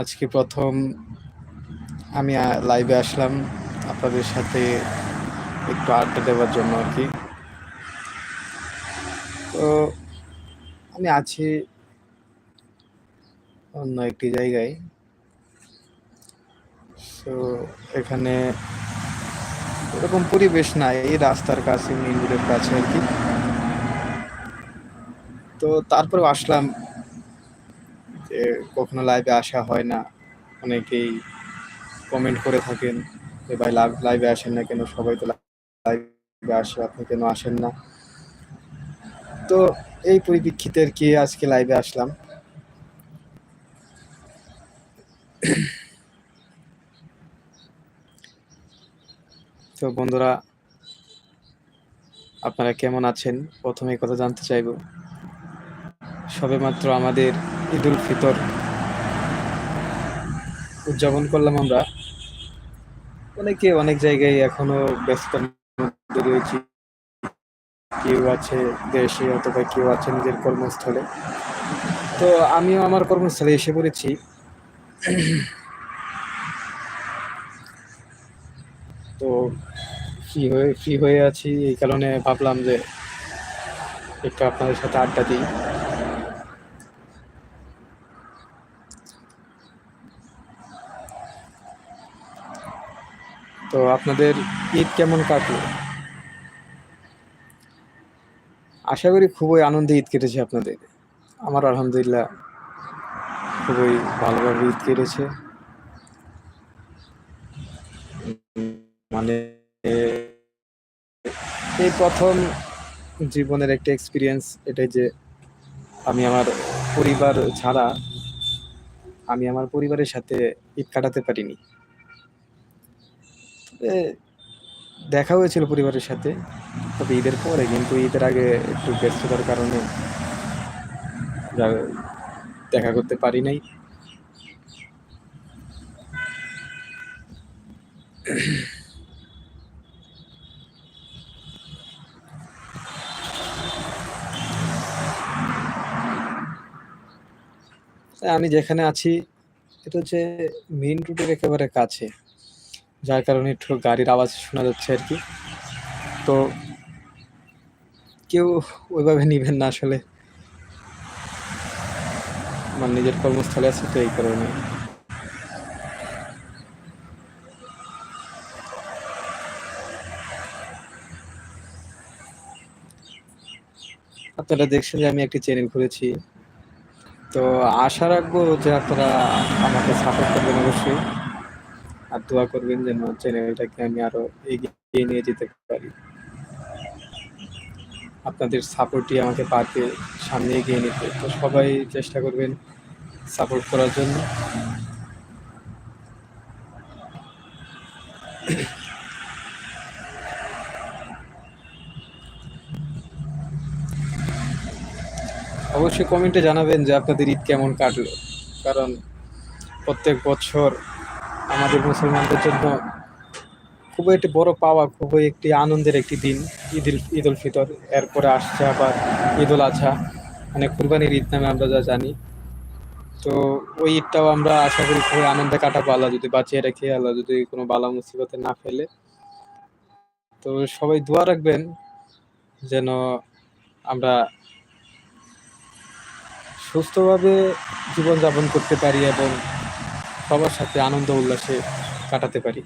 আজকে প্রথম আমি লাইভে আসলাম আপনাদের সাথে একটু আড্ডা দেওয়ার জন্য আর কি। তো আমি আছি অন্য একটি জায়গায়। তো এখানে এরকম পরিবেশ নাই, রাস্তার কাছে, মেইন রোডের কাছে আর কি। তো তারপরেও আসলাম, যে কখনো লাইভে আসা হয় না। অনেকেই কমেন্ট করে থাকেন যে ভাই লাইভে আসেন না কেন, সবাই তো লাইভে আসে, আপনি কেন আসেন না। তো এই পরিপ্রেক্ষিতে আর কি আজকে লাইভে আসলাম। তো বন্ধুরা, আপনারা কেমন আছেন? প্রথমে কথা জানতে চাইব। সবেমাত্র আমাদের ঈদুল ফিতর উদযাপন করলাম আমরা। অনেকে অনেক জায়গায় এখনো ব্যস্ততার মধ্যে রয়েছি। কেউ আছে দেশে, অথবা কেউ আছে নিজের কর্মস্থলে। তো আমিও আমার কর্মস্থলে এসে পড়েছি। তো ফ্রি হয়ে আছি, এই কারণে ভাবলাম যে একটু আপনাদের সাথে আড্ডা দিই। তো আপনাদের ঈদ কেমন কাটলো? আশা করি খুবই আনন্দে ঈদ কেটেছে আপনাদের। আমার আলহামদুলিল্লাহ খুবই ভালোভাবে ঈদ কেটেছে। মানে এই প্রথম জীবনের একটা এক্সপিরিয়েন্স এটাই যে আমি আমার পরিবার ছাড়া আমি আমার পরিবারের সাথে ঈদ কাটাতে পারিনি। তবে দেখা হয়েছিল পরিবারের সাথে, তবে ঈদের পরে, কিন্তু ঈদের আগে একটু ব্যস্ততার কারণে দেখা করতে পারি নাই। আমি যেখানে আছি এটা হচ্ছে মেইন রোডের একেবারে কাছে, যার কারণে একটু গাড়ির আওয়াজ শোনা যাচ্ছে আর কি। তো কেউ ওইভাবে নিবেন না, আসলে আমার নিজের কর্মস্থলে আছে, তো এই কারণে। আপনারা দেখছেন যে আমি একটি চ্যানেল খুলেছি। তো আশা রাখবো যে আপনারা আমাকে সাপোর্ট করবেন অবশ্যই, আর দোয়া করবেন যেন চ্যানেলটাকে আমি আরো এগিয়ে নিয়ে যেতে পারি। আপনাদের সাপোর্টই আমাকে পারবে সামনে এগিয়ে নিতে। তো সবাই চেষ্টা করবেন সাপোর্ট করার জন্য। অবশ্যই কমেন্টে জানাবেন যে আপনাদের ঈদ কেমন কাটলো, কারণ প্রত্যেক বছর আমাদের মুসলমানদের জন্য খুবই একটি বড় পাওয়া, খুবই একটি আনন্দের একটি দিন ঈদ উল ফিতর। এরপরে আসছে আবার ঈদ উল আজহা, মানে কুরবানির ঈদ নামে আমরা যা জানি। তো ওই ঈদটাও আমরা আশা করি খুবই আনন্দে কাটাবো, আল্লাহ যদি বাঁচিয়ে রেখে, আল্লাহ যদি কোনো বালা মুসিবতে না ফেলে। তো সবাই দোয়া রাখবেন যেন আমরা সুস্থভাবে জীবনযাপন করতে পারি এবং সবার সাথে আনন্দ উল্লাসে কাটাতে পারি।